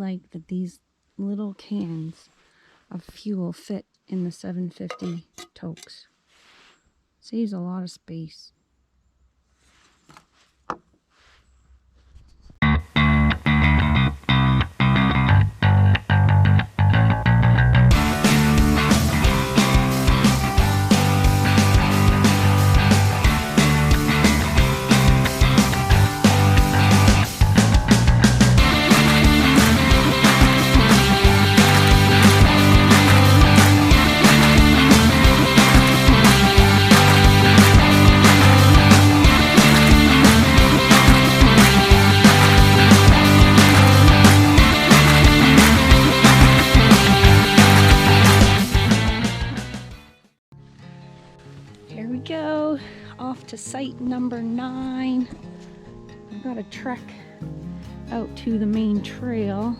like that these little cans of fuel fit in the 750 totes. Saves a lot of space. Here we go, off to site number 9. I've got to trek out to the main trail.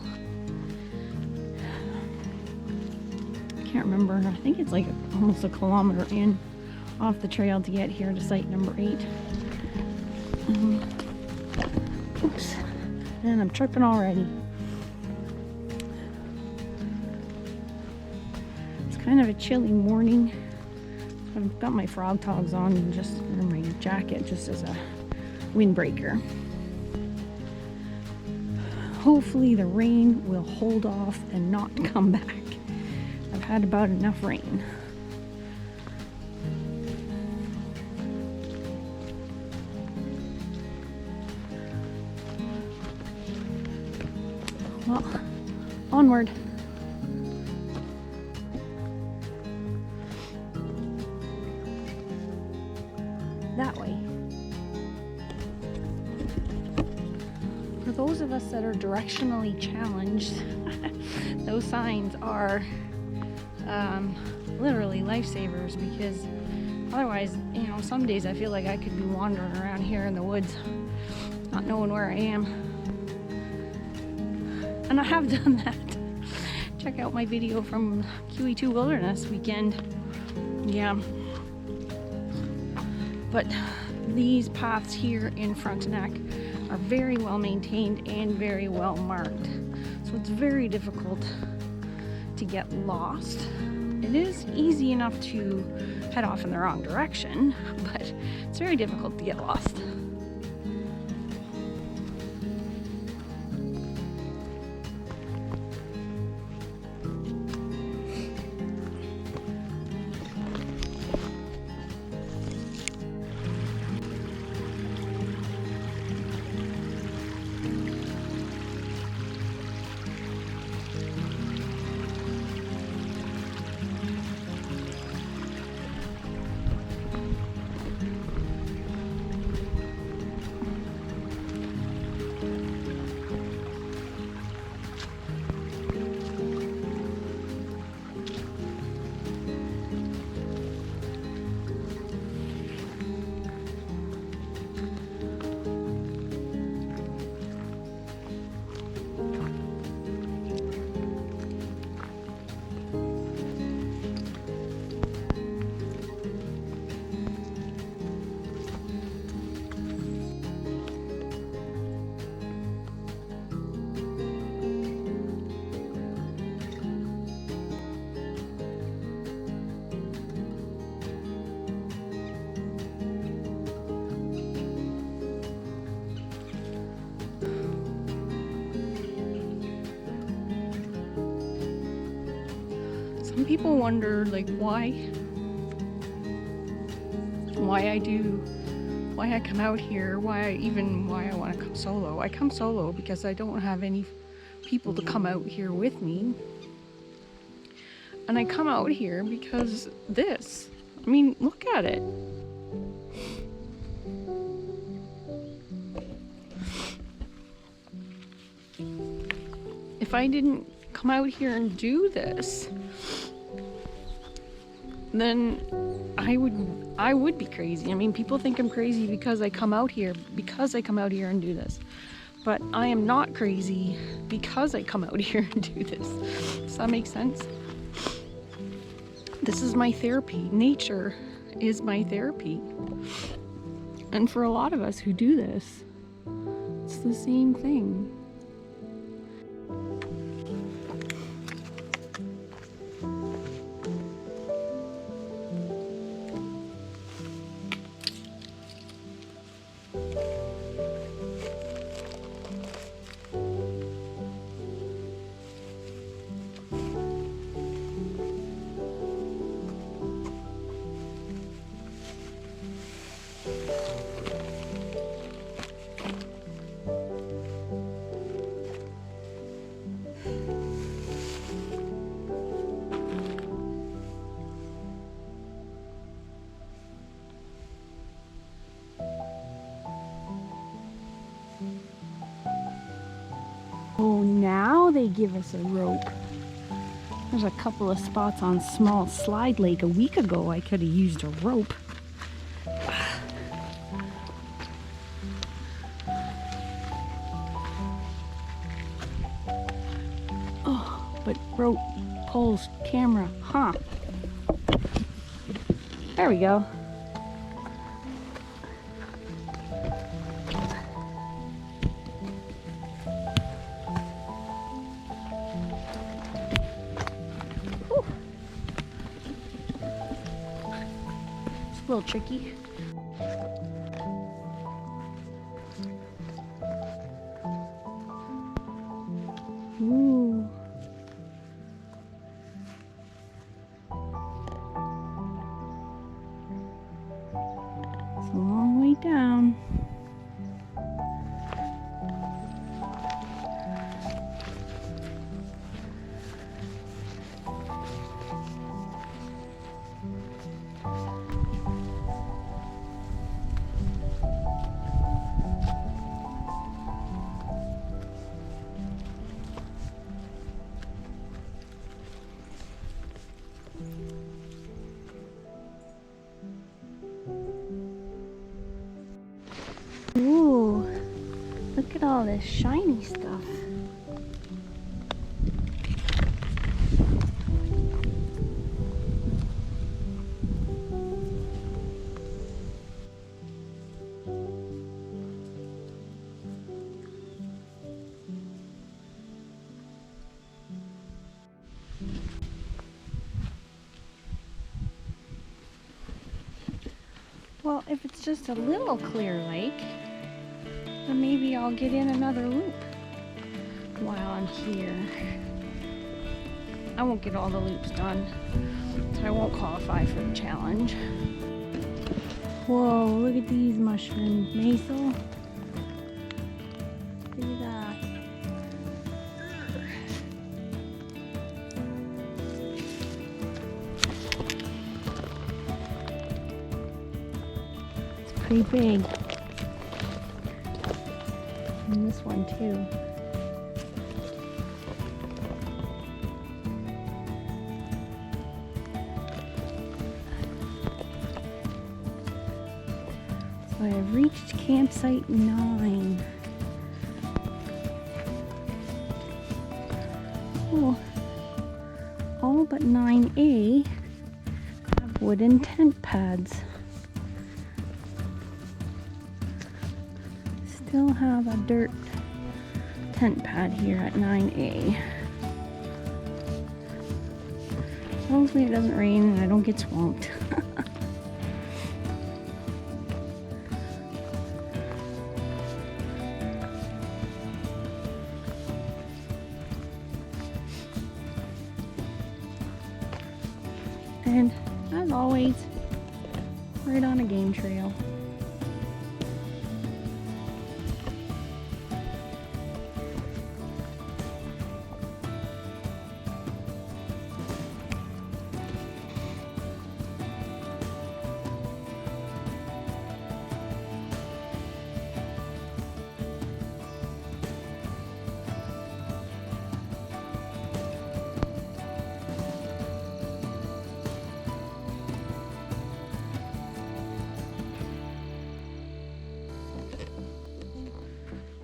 I can't remember, I think it's like almost a kilometer in off the trail to get here to site number 8. Oops, and I'm tripping already. It's kind of a chilly morning. I've got my frog togs on and just my jacket just as a windbreaker. Hopefully the rain will hold off and not come back. I've had about enough rain. Well, onward. That way. For those of us that are directionally challenged, those signs are literally lifesavers, because otherwise, you know, some days I feel like I could be wandering around here in the woods not knowing where I am. And I have done that. Check out my video from QE2 Wilderness weekend. Yeah. But these paths here in Frontenac are very well maintained and very well marked. So it's very difficult to get lost. It is easy enough to head off in the wrong direction, but it's very difficult to get lost. Some people wonder, like, why I come out here, why I want to come solo. I come solo because I don't have any people to come out here with me. And I come out here because this, I mean, look at it. If I didn't come out here and do this, then I would be crazy. I mean, people think I'm crazy because I come out here and do this. But I am not crazy because I come out here and do this. Does that make sense? This is my therapy. Nature is my therapy. And for a lot of us who do this, it's the same thing. now they give us a rope. There's a couple of spots on Small Slide Lake a week ago I could have used a rope. Oh, but rope pulls camera, huh? There we go. A little tricky. Ooh. It's a long way down. Ooh, look at all this shiny stuff. Well, if it's just a little clear lake, then maybe I'll get in another loop while I'm here. I won't get all the loops done, so I won't qualify for the challenge. Whoa, look at these mushrooms, Maisel. Look at that. Pretty big. And this one too. So I have reached campsite 9. Oh, all but 9A have wooden tent pads. Still have a dirt tent pad here at 9A. As long as it doesn't rain and I don't get swamped. And as always, right on a game trail.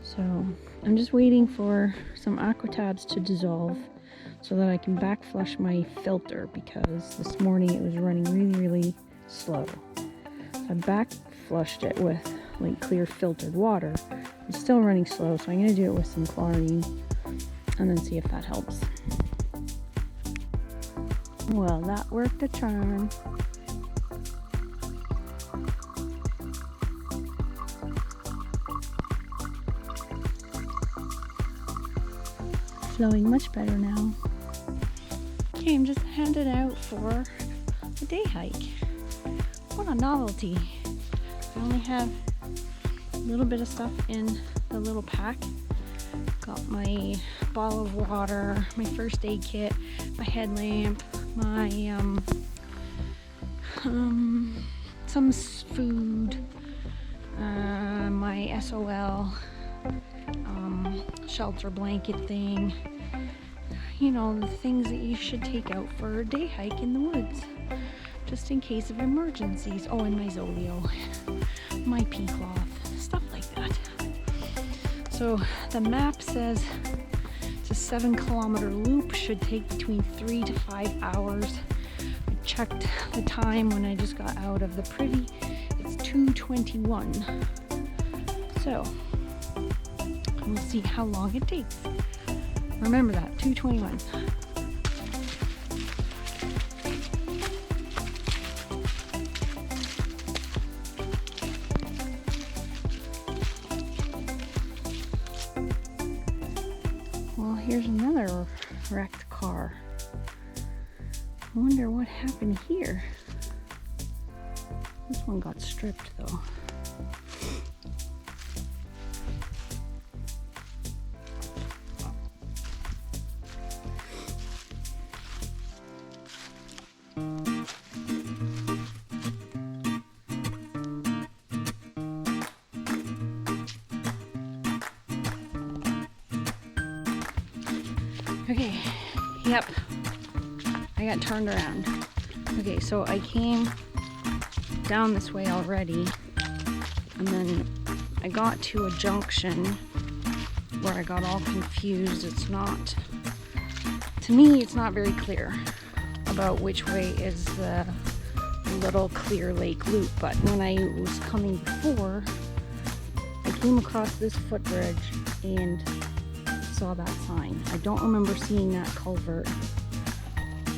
So I'm just waiting for some aqua tabs to dissolve so that I can back flush my filter, because this morning it was running really slow. So I back flushed it with like clear filtered water. It's still running slow, so I'm going to do it with some chlorine and then see if that helps. Well, that worked a charm. Flowing much better now. Okay, I'm just headed out for a day hike. What a novelty. I only have a little bit of stuff in the little pack. Got my bottle of water, my first aid kit, my headlamp, my some food, my SOL, shelter blanket thing. You know, the things that you should take out for a day hike in the woods, just in case of emergencies. Oh, and my Zolio, my pea cloth, stuff like that. So the map says it's a 7-kilometer loop, should take between 3 to 5 hours. I checked the time when I just got out of the privy. It's 2:21. So we'll see how long it takes. Remember that, 2:21. Well, here's another wrecked car. I wonder what happened here. This one got stripped though. Okay, yep, I got turned around. Okay, so I came down this way already, and then I got to a junction where I got all confused. It's not, to me, it's not very clear about which way is the Little Clear Lake loop, but when I was coming before, I came across this footbridge and saw that sign. I don't remember seeing that culvert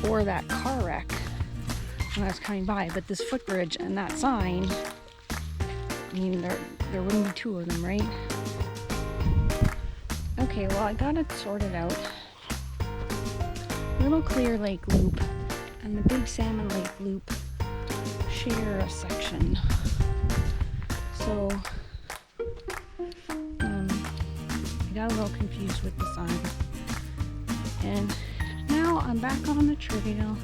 or that car wreck when I was coming by, but this footbridge and that sign, I mean, there wouldn't be two of them, right? Okay, well, I got it sorted out. Little Clear Lake loop and the Big Salmon Lake loop share a section. So I got a little confused with the sign, and now I'm back on the trail.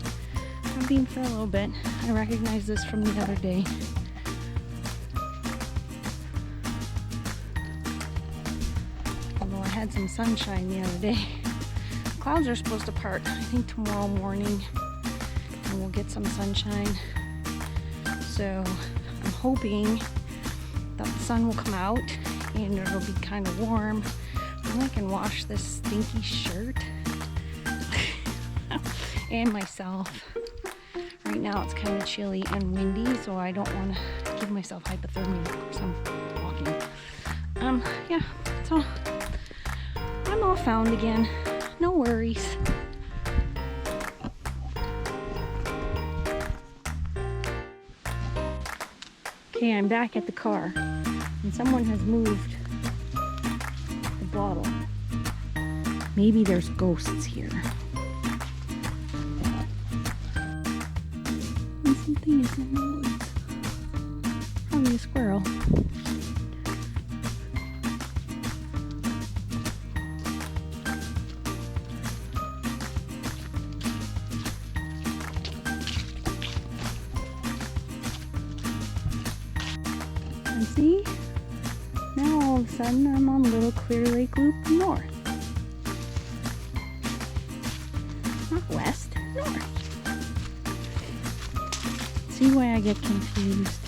I've been for a little bit. I recognize this from the other day. Although I had some sunshine the other day. Clouds are supposed to part, I think, tomorrow morning, and we'll get some sunshine. So I'm hoping that the sun will come out and it'll be kind of warm. And I can wash this stinky shirt and myself. Right now it's kind of chilly and windy, so I don't want to give myself hypothermia because I'm walking. Yeah, so I'm all found again. No worries. Okay, I'm back at the car, and someone has moved the bottle. Maybe there's ghosts here. And something is in the woods. Probably a squirrel. And see? Now all of a sudden I'm on Little Clear Lake Loop North. Not west, north. See why I get confused?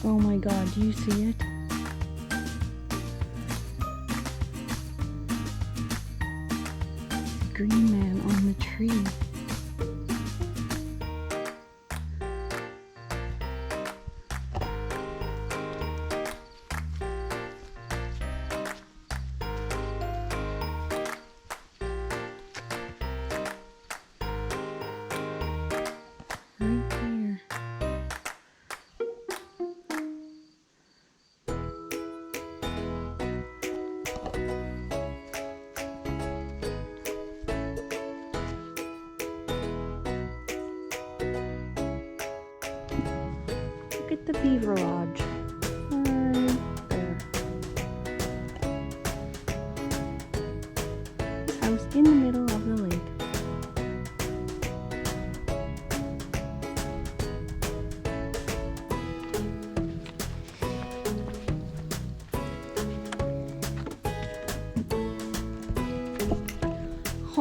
Oh my god, do you see it? The green man on the tree. Right there. Look at the beaver lodge. Right there. House in the middle of the lake.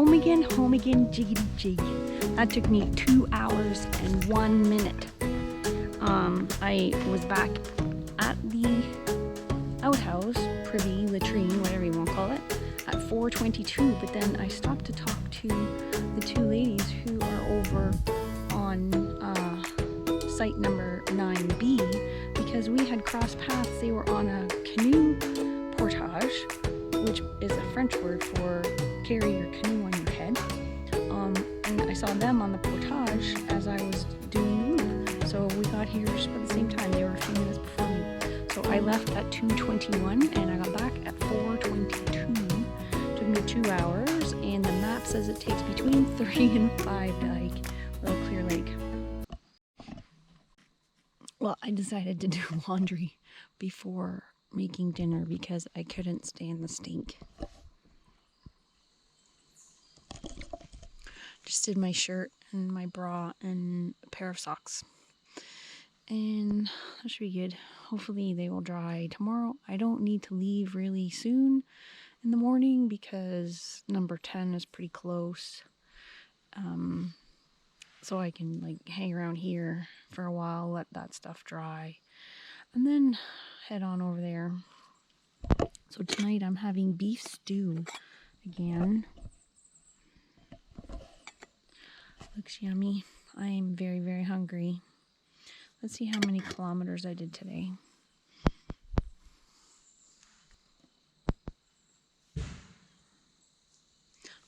home again, jiggity jig. That took me 2 hours and 1 minute. I was back at the outhouse, privy, latrine, whatever you want to call it, at 4:22, but then I stopped to talk to the two ladies who are over on site number 9B because we had crossed paths. They were on a canoe portage, which is a French word for carry your canoe on your head. And I saw them on the portage as I was doing the loop. So we got here just about the same time. They were a few minutes before me. So I left at 2:21 and I got back at 4:22. Took me 2 hours, and the map says it takes between 3 and 5 to hike Little Clear Lake. Well, I decided to do laundry before making dinner because I couldn't stand the stink. Just did my shirt and my bra and a pair of socks. And that should be good. Hopefully they will dry tomorrow. I don't need to leave really soon in the morning because number 10 is pretty close. So I can like hang around here for a while, let that stuff dry, and then head on over there. So tonight I'm having beef stew again. Looks yummy. I am very, very hungry. Let's see how many kilometers I did today.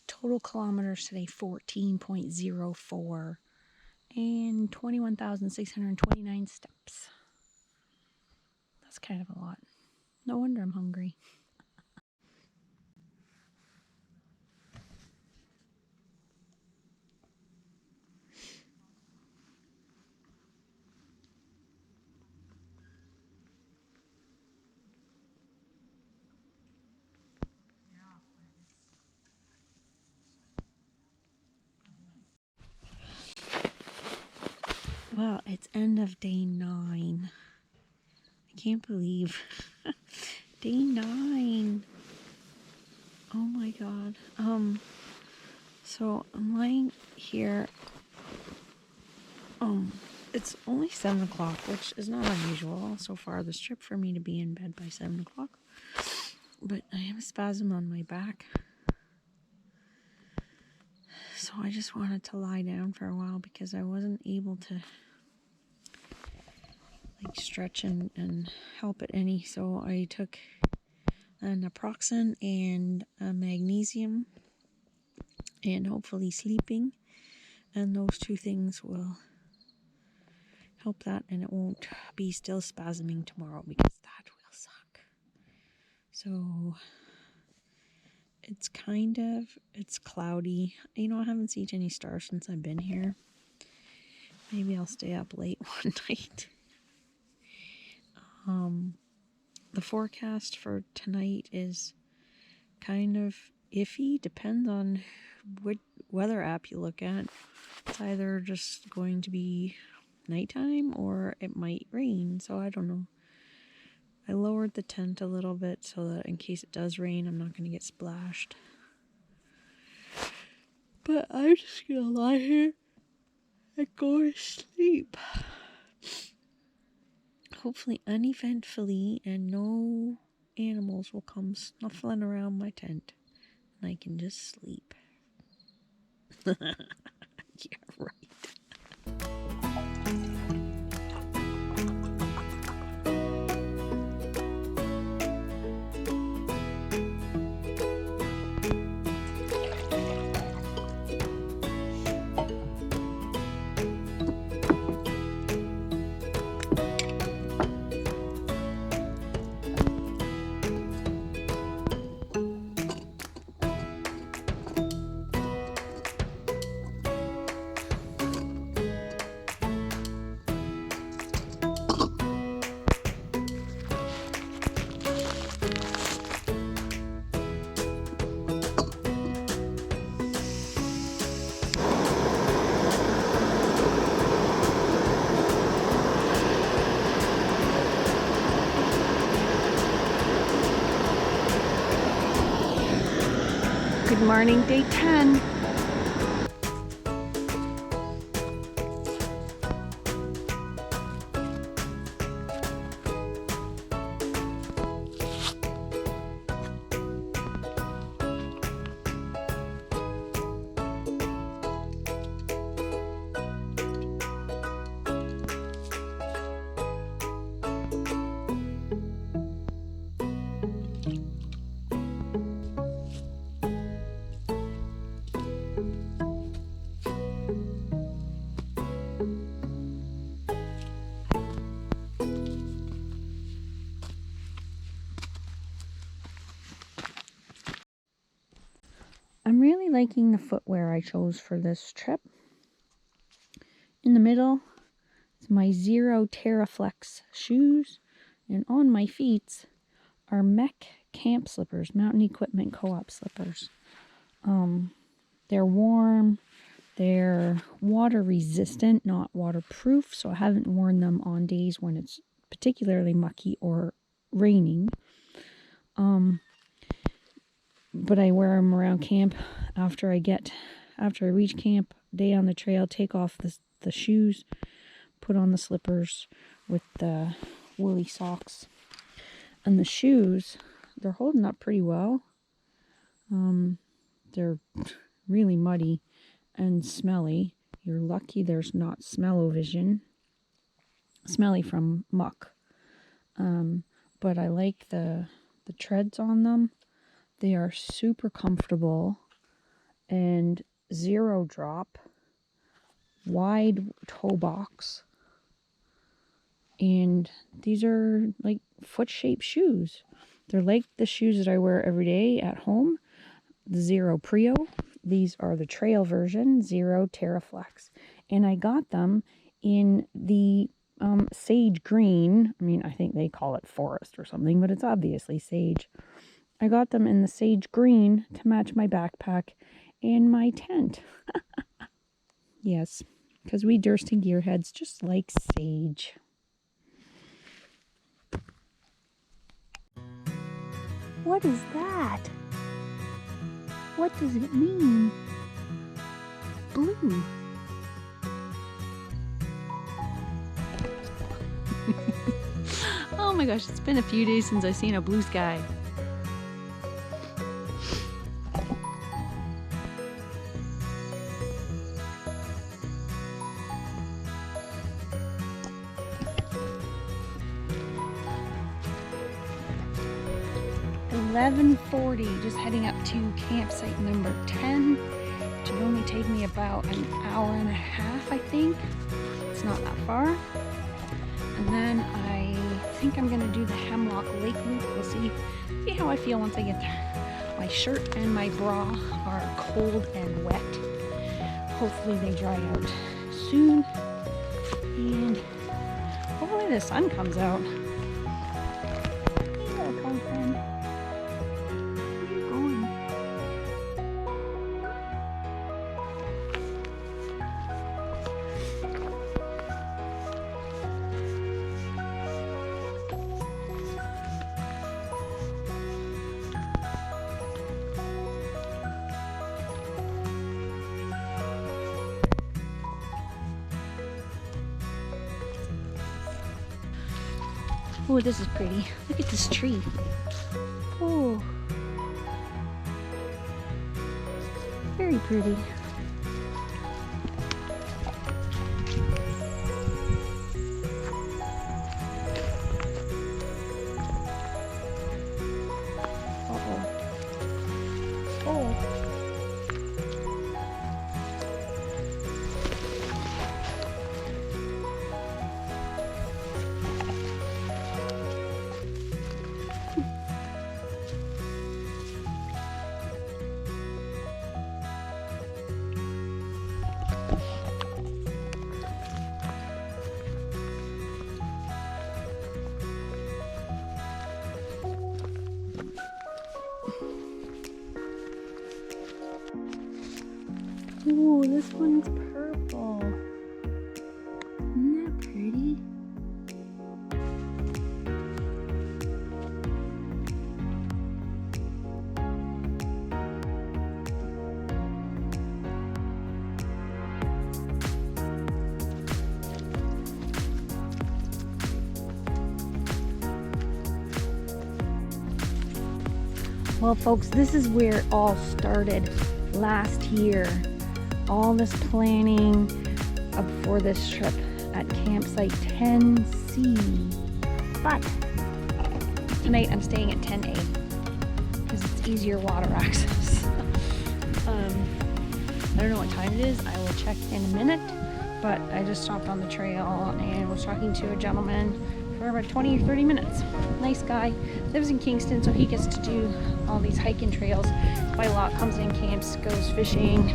Total kilometers today, 14.04. And 21,629 steps. That's kind of a lot. No wonder I'm hungry. Well, it's end of day 9. I can't believe day 9. Oh my god. So I'm lying here. It's only 7 o'clock, which is not unusual so far this trip for me to be in bed by 7 o'clock. But I have a spasm on my back. So I just wanted to lie down for a while because I wasn't able to like stretch and help it any. So I took an naproxen and a magnesium and hopefully sleeping. And those two things will help that, and it won't be still spasming tomorrow because that will suck. So it's cloudy. You know, I haven't seen any stars since I've been here. Maybe I'll stay up late one night. The forecast for tonight is kind of iffy. Depends on what weather app you look at. It's either just going to be nighttime or it might rain, so I don't know. I lowered the tent a little bit so that in case it does rain, I'm not going to get splashed. But I'm just going to lie here and go to sleep. Hopefully uneventfully, and no animals will come snuffling around my tent and I can just sleep. Yeah, right. Good morning, day 10. I'm really liking the footwear I chose for this trip. In the middle, it's my Zero Terraflex shoes, and on my feet are Mech camp slippers, Mountain Equipment Co-op slippers. They're warm, they're water resistant, not waterproof, so I haven't worn them on days when it's particularly mucky or raining. But I wear them around camp after I reach camp, day on the trail, take off the shoes, put on the slippers with the woolly socks. And the shoes, they're holding up pretty well. They're really muddy and smelly. You're lucky there's not smell-o-vision. Smelly from muck. But I like the treads on them. They are super comfortable and zero drop, wide toe box. And these are like foot-shaped shoes. They're like the shoes that I wear every day at home, the Zero Prio. These are the trail version, Zero Terraflex. And I got them in the sage green. I mean, I think they call it forest or something, but it's obviously sage. I got them in the sage green to match my backpack and my tent. Yes, because we Durston gearheads just like sage. What is that? What does it mean? Blue. Oh my gosh, it's been a few days since I've seen a blue sky. $11:40, just heading up to campsite number 10. It should only take me about an hour and a half, I think. It's not that far. And then I think I'm gonna do the Hemlock Lake loop. We'll see how I feel once I get there. My shirt and my bra are cold and wet. Hopefully they dry out soon. And hopefully the sun comes out. Hey, little punk friend. Where are you going? Oh, this is pretty. Look at this tree. Oh, very pretty. Ooh, this one's purple. Isn't that pretty? Well, folks, this is where it all started last year. All this planning for this trip at campsite 10C. But tonight I'm staying at 10A because it's easier water access. I don't know what time it is. I will check in a minute. But I just stopped on the trail and was talking to a gentleman for about 20 or 30 minutes. Nice guy, lives in Kingston, so he gets to do all these hiking trails quite a lot, comes in, camps, goes fishing.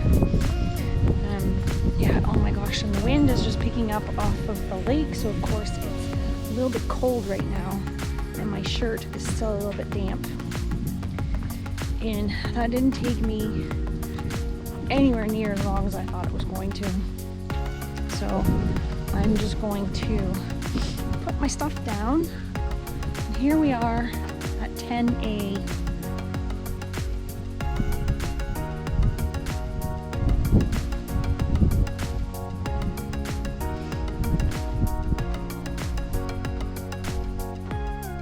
Yeah, oh my gosh, and the wind is just picking up off of the lake, so of course it's a little bit cold right now, and my shirt is still a little bit damp. And that didn't take me anywhere near as long as I thought it was going to. So I'm just going to put my stuff down. And here we are at 10A.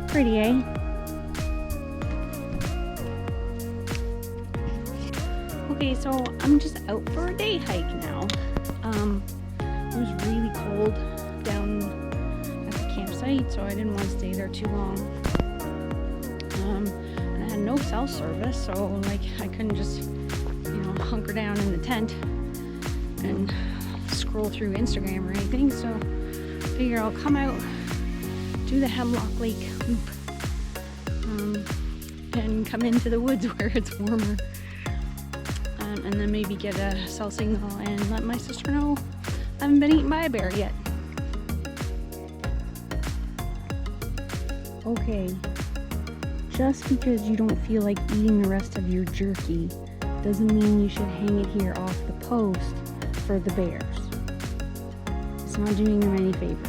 Pretty, eh? Okay, so I'm just out for a day hike now. It was really cold down at the campsite, so I didn't want to stay there too long. And I had no cell service, so like I couldn't just, hunker down in the tent and scroll through Instagram or anything. So I figure I'll come out, do the Hemlock Lake loop, and come into the woods where it's warmer. And then maybe get a cell signal and let my sister know I haven't been eaten by a bear yet. Okay, just because you don't feel like eating the rest of your jerky doesn't mean you should hang it here off the post for the bears. It's not doing them any favors.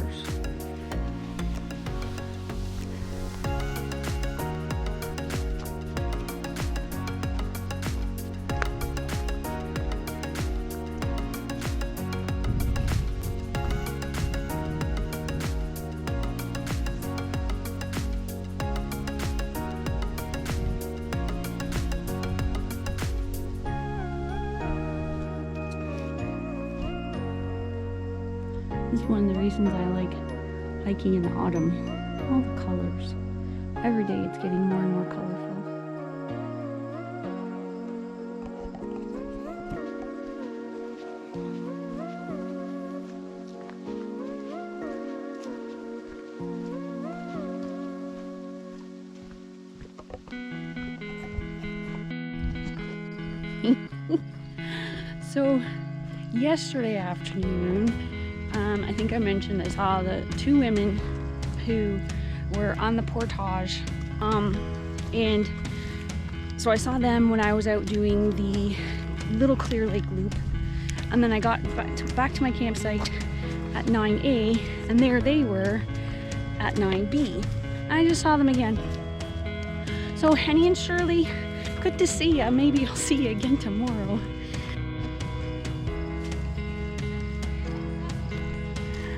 This is one of the reasons I like hiking in the autumn. All the colors. Every day it's getting more and more colorful. So yesterday afternoon, I think I mentioned I saw the two women who were on the portage, and so I saw them when I was out doing the Little Clear Lake loop, and then I got back to my campsite at 9A, and there they were at 9B. And I just saw them again. So Henny and Shirley, good to see ya. Maybe I'll see you again tomorrow.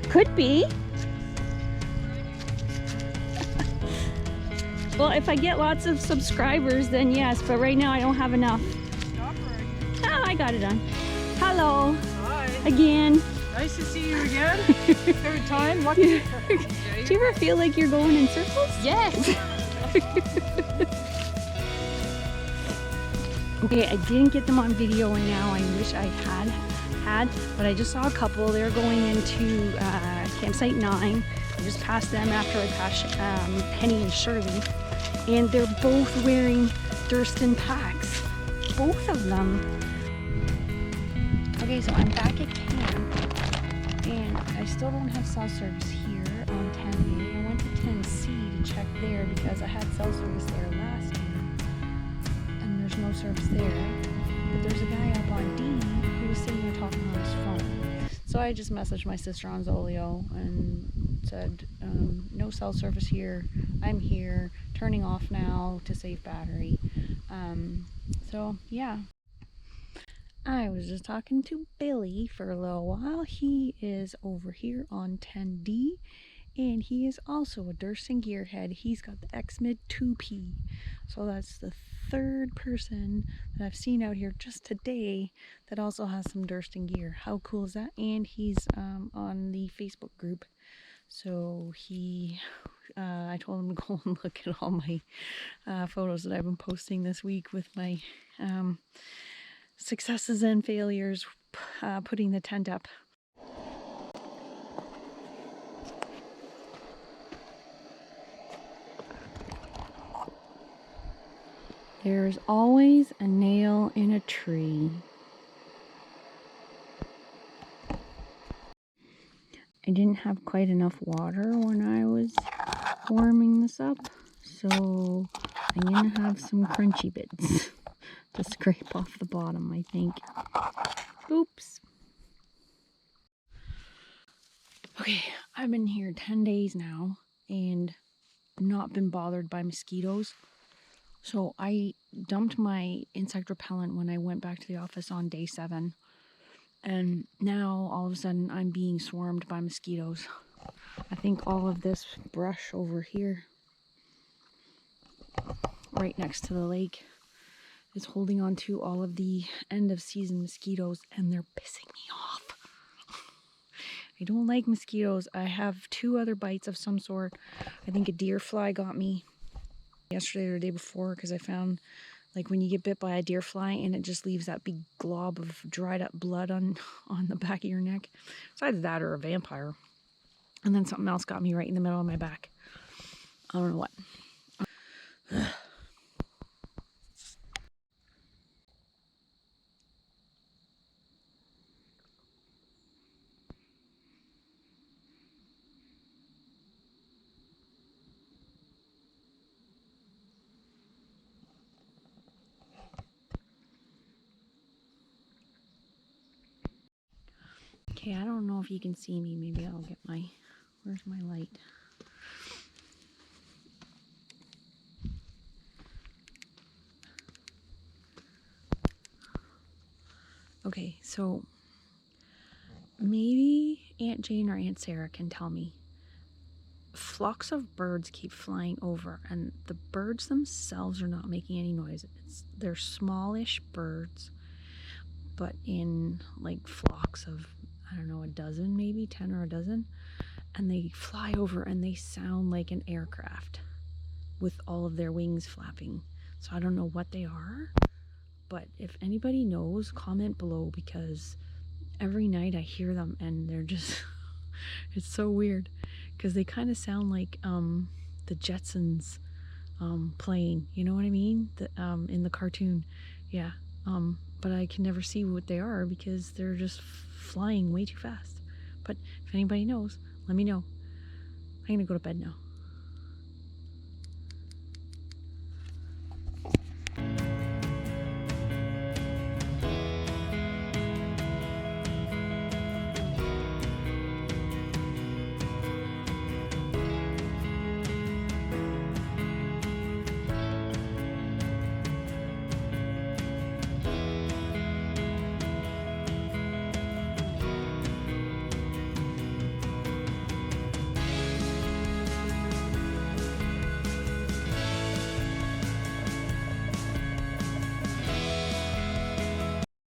Could be. Well, if I get lots of subscribers, then yes, but right now I don't have enough. Oh, I got it on. Hello. Hi. Again. Nice to see you again. Third time. Lucky. Do you ever feel like you're going in circles? Yes. Okay, I didn't get them on video, and now I wish I had, but I just saw a couple. They're going into campsite 9. I just passed them after I passed Henny and Shirley, and they're both wearing Thurston packs, both of them. Okay, so I'm back at camp, and I still don't have cell service here on 10A. I went to 10C to check there because I had cell service there last year, and there's no service there. But there's a guy up on D who was sitting there talking on his phone. So I just messaged my sister on Zolio and said, no cell service here. I'm here, turning off now to save battery. So yeah. I was just talking to Billy for a little while. He is over here on 10D, And he is also a Durston gearhead. He's got the X-Mid 2P. So that's the third person that I've seen out here just today that also has some Durston gear. How cool is that? And he's on the Facebook group. So I told him to go and look at all my photos that I've been posting this week with my successes and failures putting the tent up. There's always a nail in a tree. I didn't have quite enough water when I was warming this up, so I'm gonna have some crunchy bits to scrape off the bottom, I think. Oops. Okay, I've been here 10 days now and not been bothered by mosquitoes. So I dumped my insect repellent when I went back to the office on day 7. And now all of a sudden I'm being swarmed by mosquitoes. I think all of this brush over here, right next to the lake, is holding on to all of the end of season mosquitoes, and they're pissing me off. I don't like mosquitoes. I have 2 other bites of some sort. I think a deer fly got me yesterday or the day before, because I found, like, when you get bit by a deer fly and it just leaves that big glob of dried up blood on the back of your neck. It's either that or a vampire. And then something else got me right in the middle of my back. I don't know what. Okay, I don't know if you can see me. Maybe I'll get my... Where's my light? Okay, so maybe Aunt Jane or Aunt Sarah can tell me. Flocks of birds keep flying over, and the birds themselves are not making any noise. They're smallish birds, but in like flocks of, I don't know, a dozen, maybe 10 or a dozen, and they fly over and they sound like an aircraft with all of their wings flapping. So I don't know what they are, but if anybody knows, comment below, because every night I hear them and they're just it's so weird, because they kind of sound like the Jetsons plane, you know what I mean, in the cartoon. Yeah, but I can never see what they are because they're just flying way too fast. But if anybody knows, let me know. I'm gonna go to bed now.